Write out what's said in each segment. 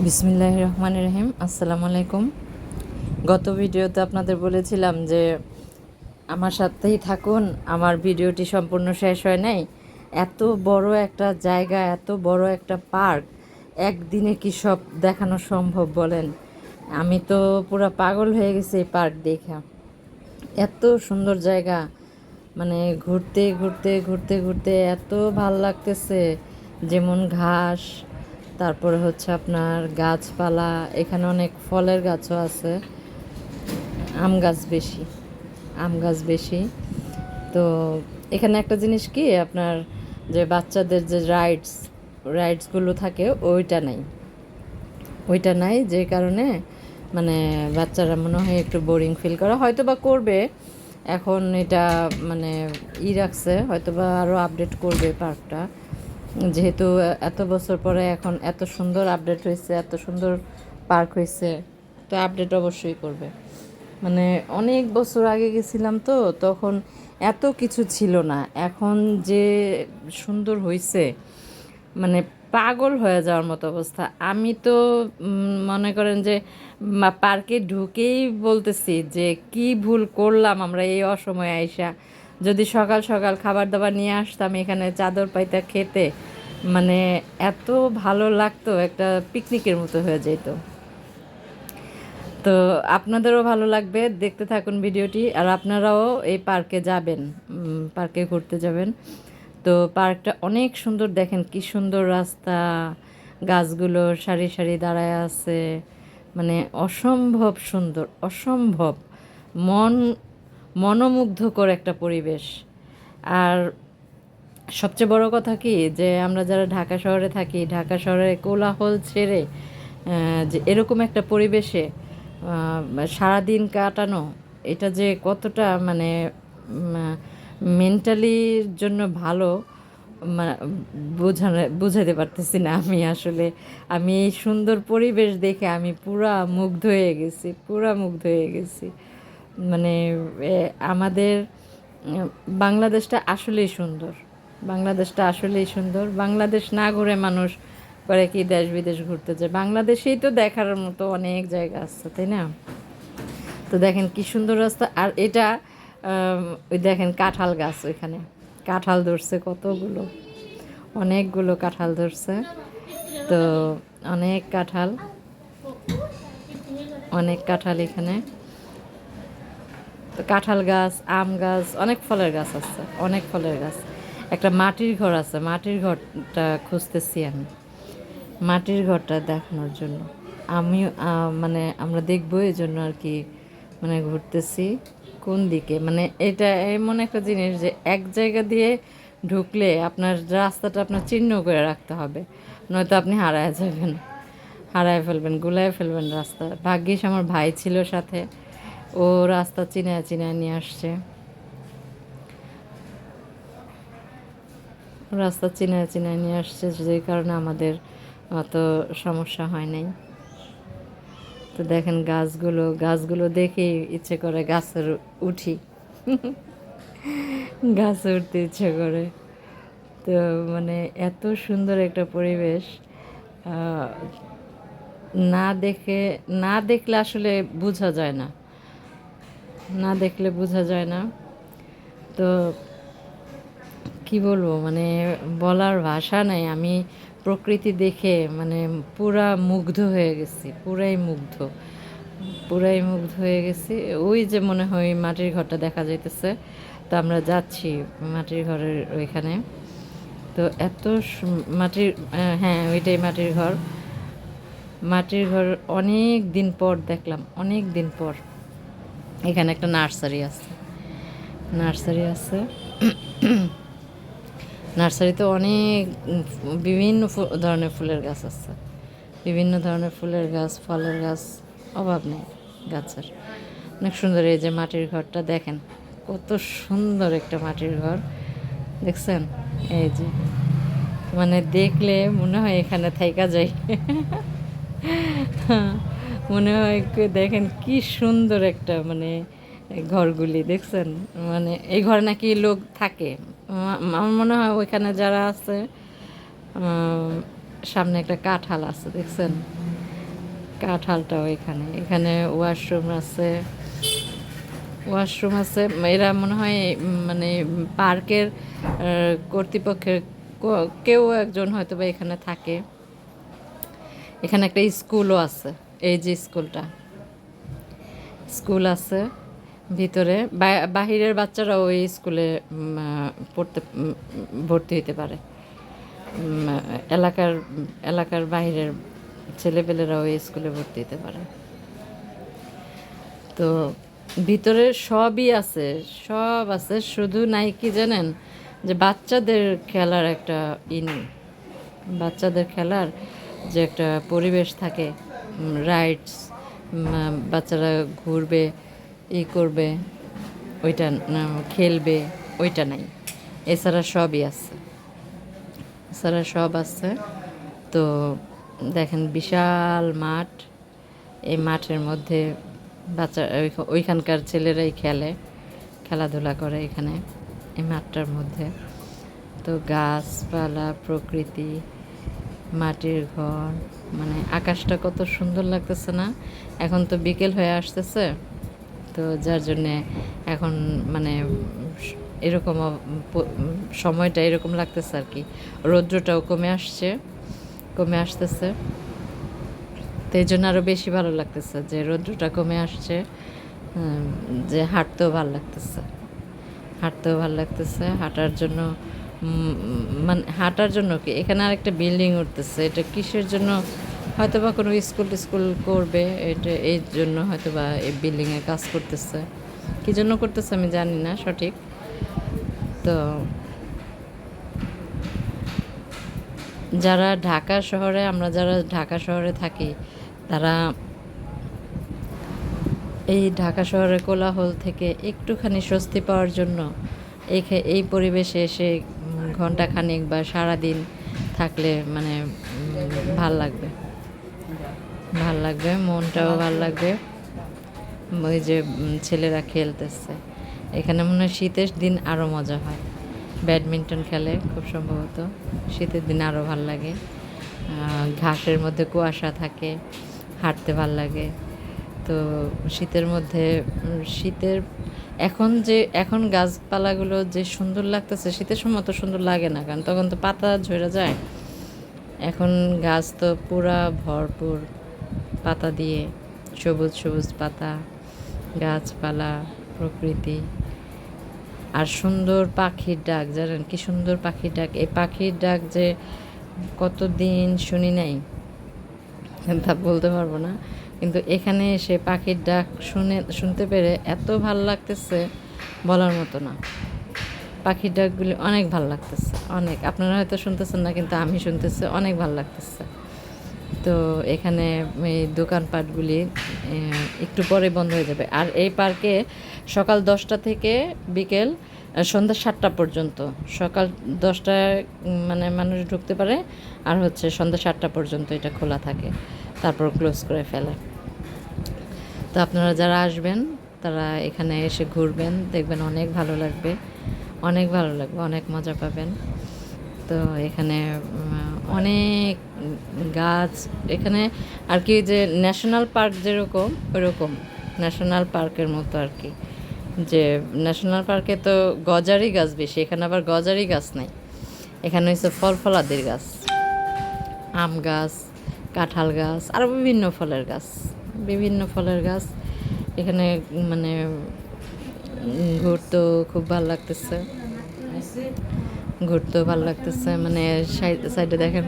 বিসমিল্লাহির রহমানির রহিম। আসসালামু আলাইকুম। গত ভিডিওতে আপনাদের বলেছিলাম যে আমার সাথেই থাকুন, আমার ভিডিওটি সম্পূর্ণ শেষ হয় নাই। এত বড় একটা জায়গা, এত বড় একটা পার্ক, একদিনে কি সব দেখানো সম্ভব বলেন? আমি তো পুরো পাগল হয়ে গেছি এই পার্ক দেখা। এত সুন্দর জায়গা, মানে ঘুরতে ঘুরতে ঘুরতে ঘুরতে এত ভাল লাগতেছে। যেমন ঘাস, তারপরে হচ্ছে আপনার গাছপালা, এখানে অনেক ফলের গাছও আছে, আম গাছ বেশি, আম গাছ বেশি। তো এখানে একটা জিনিস কি, আপনার যে বাচ্চাদের যে রাইডসগুলো থাকে ওইটা নাই, যে কারণে মানে বাচ্চারা মনে হয় একটু বোরিং ফিল করে, হয়তো বা করবে। এখন এটা মানে রাখছে, হয়তো বা আরও আপডেট করবে পার্কটা, যেহেতু এত বছর পরে এখন এত সুন্দর আপডেট হয়েছে, এত সুন্দর পার্ক হয়েছে, তো আপডেট অবশ্যই করবে। মানে অনেক বছর আগে গেছিলাম তো, তখন এত কিছু ছিল না, এখন যে সুন্দর হয়েছে, মানে পাগল হয়ে যাওয়ার মতো অবস্থা। আমি তো মনে করেন যে পার্কে ঢুকেই বলতেছি যে কি ভুল করলাম আমরা এই অসময়ে আইসা। যদি সকাল সকাল খাবার দাবার নিয়ে আসতাম এখানে, চাদর পাইতা খেতে, মানে এত ভালো লাগতো, একটা পিকনিকের মতো হয়ে যেত। তো আপনাদেরও ভালো লাগবে, দেখতে থাকুন ভিডিওটি। আর আপনারাও এই পার্কে যাবেন, পার্কে ঘুরতে যাবেন। তো পার্কটা অনেক সুন্দর, দেখেন কি সুন্দর রাস্তা, গাছগুলো সারি সারি দাঁড়ায় আছে, মানে অসম্ভব সুন্দর, অসম্ভব মন মনোমুগ্ধকর একটা পরিবেশ। আর সবচেয়ে বড় কথা কি, যে আমরা যারা ঢাকা শহরে থাকি, ঢাকা শহরের কোলাহল ছেড়ে যে এরকম একটা পরিবেশে সারাদিন কাটানো, এটা যে কতটা মানে মেন্টালির জন্য ভালো, বোঝাতে পারতেছি না আমি আসলে। আমি এই সুন্দর পরিবেশ দেখে আমি পুরা মুগ্ধ হয়ে গেছি, পুরা মুগ্ধ হয়ে গেছি। মানে আমাদের বাংলাদেশটা আসলেই সুন্দর, বাংলাদেশটা আসলেই সুন্দর। বাংলাদেশ না ঘুরে মানুষ করে কি দেশ বিদেশ ঘুরতে যায়? বাংলাদেশেই তো দেখার মতো অনেক জায়গা আছে, তাই না? তো দেখেন কি সুন্দর রাস্তা। আর এটা ওই দেখেন কাঁঠাল গাছ, ওইখানে কাঁঠাল ধরছে কতগুলো, অনেকগুলো কাঁঠাল ধরছে। তো অনেক কাঁঠাল, অনেক কাঁঠাল এখানে। তো কাঁঠাল গাছ, আম গাছ, অনেক ফলের গাছ আছে, অনেক ফলের গাছ। একটা মাটির ঘর আছে, মাটির ঘরটা খুঁজতেছি আমি, মাটির ঘরটা দেখানোর জন্য। আমি মানে আমরা দেখবো এই জন্য আর কি, মানে ঘুরতেছি কোন দিকে। মানে এটা এমন একটা জিনিস যে এক জায়গা দিয়ে ঢুকলে আপনার রাস্তাটা আপনার চিহ্ন করে রাখতে হবে, নয়তো আপনি হারায় যাবেন, হারায় ফেলবেন, গুলায় ফেলবেন রাস্তা। ভাগ্যিস আমার ভাই ছিল সাথে, ও রাস্তা চিনায় চিনায় নিয়ে আসছে, রাস্তা চিনায় চিনায় নিয়ে আসছে, যে কারণে আমাদের অত সমস্যা হয় নাই। তো দেখেন গাছগুলো, গাছগুলো দেখেই ইচ্ছে করে গাছের উঠি, গাছে উঠতে ইচ্ছে করে। তো মানে এত সুন্দর একটা পরিবেশ, না দেখে, না দেখলে আসলে বোঝা যায় না, না দেখলে বোঝা যায় না। তো কি বলবো, মানে বলার ভাষা নাই। আমি প্রকৃতি দেখে মানে পুরা মুগ্ধ হয়ে গেছি, পুরাই মুগ্ধ, পুরাই মুগ্ধ হয়ে গেছি। ওই যে মনে হয় মাটির ঘরটা দেখা যাইতেছে, তো আমরা যাচ্ছি মাটির ঘরের ওইখানে। তো এত মাটির, হ্যাঁ ওইটাই মাটির ঘর। মাটির ঘর অনেক দিন পর দেখলাম, অনেক দিন পর। এখানে একটা নার্সারি আছে, নার্সারি আছে। নার্সারিতে অনেক বিভিন্ন ধরনের ফুলের গাছ আছে, বিভিন্ন ধরনের ফুলের গাছ, ফলের গাছ, অভাব নেই গাছের। অনেক সুন্দর। এই যে মাটির ঘরটা দেখেন, কত সুন্দর একটা মাটির ঘর, দেখছেন? এই যে মানে দেখলে মনে হয় এখানে থাইকা যাই, মনে হয় দেখেন কি সুন্দর একটা, মানে ঘরগুলি দেখছেন? মানে এই ঘরে নাকি লোক থাকে। আমার মনে হয় ওইখানে যারা আছে, সামনে একটা কাঁঠাল আছে, দেখছেন? কাঁঠালটাও এখানে, এখানে ওয়াশরুম আছে। এরা মনে হয় মানে পার্কের কর্তৃপক্ষের কেউ একজন হয়তো বা এখানে থাকে। এখানে একটা স্কুলও আছে, এই যে স্কুল আছে ভিতরে। বাহিরের বাচ্চারা ওই স্কুলে পড়তে ভর্তি হতে পারে। এলাকার এলাকার বাইরের ছেলেপেলেরা ওই স্কুলে ভর্তি হতে পারে। তো ভিতরে সবই আছে, সব আছে, শুধু নাই কি জানেন, যে বাচ্চাদের খেলার একটা নেই। বাচ্চাদের খেলার যে একটা পরিবেশ থাকে, রাইডস, বাচ্চারা ঘুরবে, করবে, ওইটা খেলবে, ওইটা নাই। এছাড়া সবই আছে, এছাড়া সব আছে। তো দেখেন বিশাল মাঠ, এই মাঠের মধ্যে বাচ্চা ওইখানকার ছেলেরাই খেলাধুলা করে এখানে এই মাঠটার মধ্যে। তো গাছপালা, প্রকৃতি, মাটির ঘর, মানে আকাশটা কত সুন্দর লাগতেছে না? এখন তো বিকেল হয়ে আসতেছে, তো যার জন্যে এখন মানে এরকম সময়টা এরকম লাগতেছে আর কি। রৌদ্রটাও কমে আসতেছে, তো এই জন্য আরও বেশি ভালো লাগতেছে যে রৌদ্রটা কমে আসছে, যে হাঁটতেও ভালো লাগতেছে। হাঁটার জন্য মানে হাঁটার জন্য কি এখানে আরেকটা বিল্ডিং উঠতেছে, এটা কিসের জন্য? হয়তো বা কোনো স্কুল করবে, এটা এই জন্য হয়তো বা এই বিল্ডিংয়ে কাজ করতেছে। কী জন্য করতেছে আমি জানি না সঠিক। তো যারা ঢাকা শহরে থাকি, তারা এই ঢাকা শহরের কোলাহল থেকে একটুখানি স্বস্তি পাওয়ার জন্য এই পরিবেশে এসে ঘন্টাখানেক বা সারাদিন থাকলে মানে ভাল লাগবে, মনটাও ভাল লাগবে। ওই যে ছেলেরা খেলতেছে এখানে, মনে হয় শীতের দিন আরও মজা হয়। ব্যাডমিন্টন খেলে খুব সম্ভবত, শীতের দিন আরও ভাল লাগে। ঘাসের মধ্যে কুয়াশা থাকে, হাঁটতে ভাল লাগে। তো শীতের মধ্যে এখন গাছপালাগুলো যে সুন্দর লাগতেছে, শীতের সময় তো সুন্দর লাগে না, কারণ তখন তো পাতা ঝরে যায়। এখন গাছ তো পুরা ভরপুর পাতা দিয়ে, সবুজ পাতা, গাছপালা, প্রকৃতি, আর সুন্দর পাখির ডাক। জানেন কি সুন্দর পাখির ডাক? এই পাখির ডাক যে কতদিন শুনি নাই তা বলতে পারবো না, কিন্তু এখানে এসে পাখির ডাক শুনতে পেরে এত ভাল লাগতেছে, বলার মতো না। পাখির ডাকগুলি অনেক ভাল লাগতেছে, অনেক। আপনারা হয়তো শুনতেছেন না, কিন্তু আমি শুনতেছি, অনেক ভাল লাগতেছে। তো এখানে এই দোকানপাটগুলি একটু পরে বন্ধ হয়ে যাবে। আর এই পার্কে সকাল 10টা থেকে বিকেল সন্ধ্যা 7টা পর্যন্ত, সকাল 10টায় মানে মানুষ ঢুকতে পারে, আর হচ্ছে সন্ধ্যা 7টা পর্যন্ত এটা খোলা থাকে, তারপর ক্লোজ করে ফেলে। তো আপনারা যারা আসবেন তারা এখানে এসে ঘুরবেন, দেখবেন অনেক ভালো লাগবে, অনেক মজা পাবেন। তো এখানে অনেক গাছ, এখানে আর কি যে ন্যাশনাল পার্ক যেরকম ওইরকম ন্যাশনাল পার্কের মতো আর কি। যে ন্যাশনাল পার্কে তো গজারি গাছ বেশি, এখানে আবার গজারি গাছ নাই, এখানে হচ্ছে ফলাদির গাছ, আম গাছ, কাঁঠাল গাছ, আরও বিভিন্ন ফলের গাছ। এখানে মানে ঘুরতেও খুব ভালো লাগতেছে, মানে সাইডে দেখেন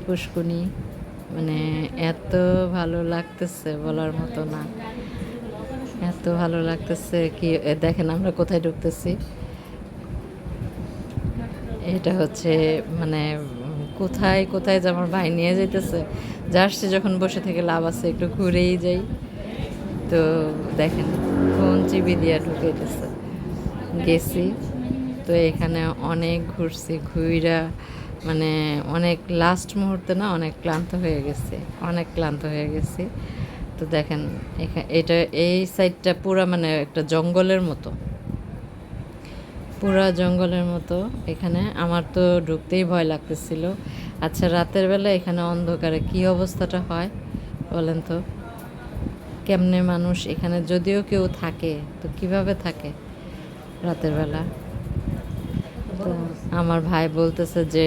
পুষ্কুনি, মানে এত ভালো লাগতেছে বলার মতো না, এত ভালো লাগতেছে কি। দেখেন আমরা কোথায় ঢুকতেছি, এটা হচ্ছে মানে কোথায় যে আমার ভাই নিয়ে যেতেছে, যা আসছে যখন বসে থেকে লাভ আছে, একটু ঘুরেই যাই। তো দেখেন কোন চিবি দিয়া ঢুকেছে গেছি। তো এখানে অনেক ঘুইরা মানে অনেক লাস্ট মুহূর্তে না অনেক ক্লান্ত হয়ে গেছি। তো দেখেন এই সাইডটা পুরো মানে একটা জঙ্গলের মতো, পুরা জঙ্গলের মতো এখানে। আমার তো ঢুকতেই ভয় লাগতেছিল। আচ্ছা, রাতের বেলা এখানে অন্ধকারে কি অবস্থাটা হয় বলেন তো? কেমনে মানুষ এখানে, যদিও কেউ থাকে তো কিভাবে থাকে রাতের বেলা? তো আমার ভাই বলতেছে যে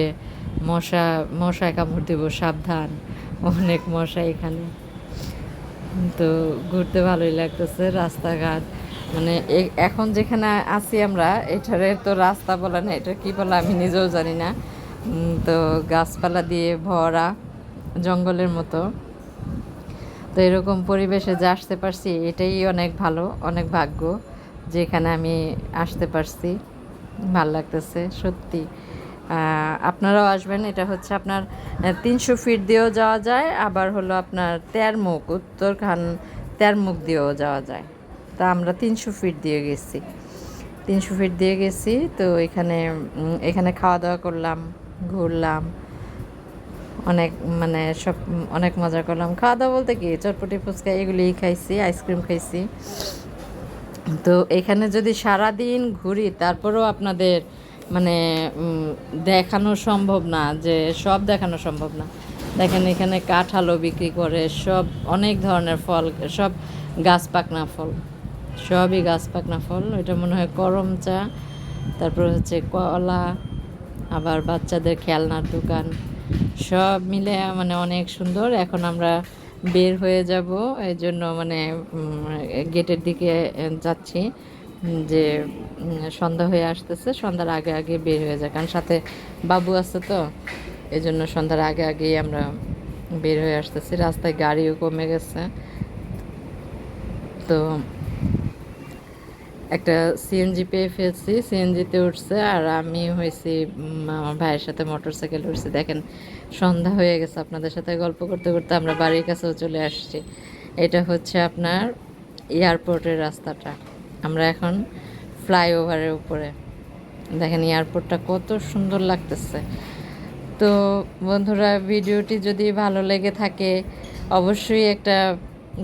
মশায় কামড় দিব, সাবধান, অনেক মশা এখানে। তো ঘুরতে ভালোই লাগতেছে। রাস্তাঘাট মানে এখন যেখানে আছি আমরা, এটারে তো রাস্তা বলে না, এটা কি বলে আমি নিজেও জানি না। তো গাছপালা দিয়ে ভরা জঙ্গলের মতো। তো এরকম পরিবেশে যে আসতে পারছি এটাই অনেক ভালো, অনেক ভাগ্য যে এখানে আমি আসতে পারছি। ভাল লাগতেছে সত্যি। আপনারাও আসবেন। এটা হচ্ছে আপনার 300 ফিট দিয়েও যাওয়া যায়, আবার হলো আপনার তেরমুখ, উত্তরখান তেরমুখ দিয়েও যাওয়া যায়। তা আমরা 300 ফিট দিয়ে গেছি, 300 ফিট দিয়ে গেছি। তো এখানে খাওয়া দাওয়া করলাম, ঘুরলাম অনেক, মানে সব অনেক মজা করলাম। খাওয়া দাওয়া বলতে কি, চটপটি ফুচকা এগুলিই খাইছি, আইসক্রিম খাইছি। তো এখানে যদি সারাদিন ঘুরি তারপরেও আপনাদের মানে দেখানো সম্ভব না, যে সব দেখানো সম্ভব না। দেখেন এখানে কাঁঠালও বিক্রি করে, সব অনেক ধরনের ফল, সব গাছ পাকনা ফল, সবই গাছ পাকনা ফল। এটা মনে হয় করম চা, তারপর হচ্ছে কলা, আবার বাচ্চাদের খেলনার দোকান, সব মিলে মানে অনেক সুন্দর। এখন আমরা বের হয়ে যাব, এই জন্য মানে গেটের দিকে যাচ্ছি, যে সন্ধ্যা হয়ে আসতেছে, সন্ধ্যার আগে আগে বের হয়ে যায়, কারণ সাথে বাবু আছে তো, এই জন্য সন্ধ্যার আগে আগেই আমরা বের হয়ে আসতেছি। রাস্তায় গাড়িও কমে গেছে। তো একটা সিএনজি পেয়ে ফেলছি, সিএনজিতে উঠছে, আর আমি হয়েছি আমার ভাইয়ের সাথে মোটরসাইকেল উঠছি। দেখেন সন্ধ্যা হয়ে গেছে, আপনাদের সাথে গল্প করতে করতে আমরা বাড়ির কাছেও চলে আসছি। এটা হচ্ছে আপনার এয়ারপোর্টের রাস্তাটা। আমরা এখন ফ্লাইওভারের উপরে। দেখেন এয়ারপোর্টটা কত সুন্দর লাগতেছে। তো বন্ধুরা, ভিডিওটি যদি ভালো লেগে থাকে অবশ্যই একটা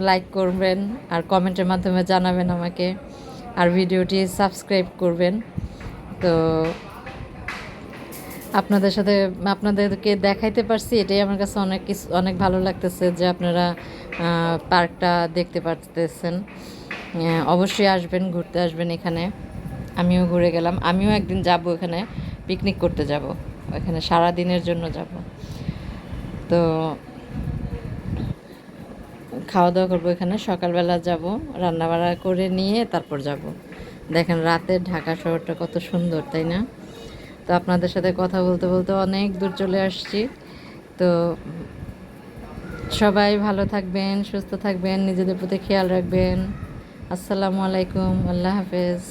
লাইক করবেন, আর কমেন্টের মাধ্যমে জানাবেন আমাকে, আর ভিডিওটি সাবস্ক্রাইব করবেন। তো আপনাদেরকে দেখাইতে পারছি, এটাই আমার কাছে অনেক ভালো লাগতেছে, যে আপনারা পার্কটা দেখতে পারতেছেন। অবশ্যই আসবেন, ঘুরতে আসবেন এখানে। আমিও ঘুরে গেলাম, আমিও একদিন যাব এখানে, পিকনিক করতে যাব, এখানে সারা দিনের জন্য যাব। তো খাওয়া দাওয়া করবো এখানে, সকালবেলা যাব, রান্নাবাড়া করে নিয়ে তারপর যাব। দেখেন রাতের ঢাকা শহরটা কত সুন্দর, তাই না? তো আপনাদের সাথে কথা বলতে বলতে অনেক দূর চলে আসছি। তো সবাই ভালো থাকবেন, সুস্থ থাকবেন, নিজেদের প্রতি খেয়াল রাখবেন। আসসালামু আলাইকুম, আল্লাহ হাফেজ।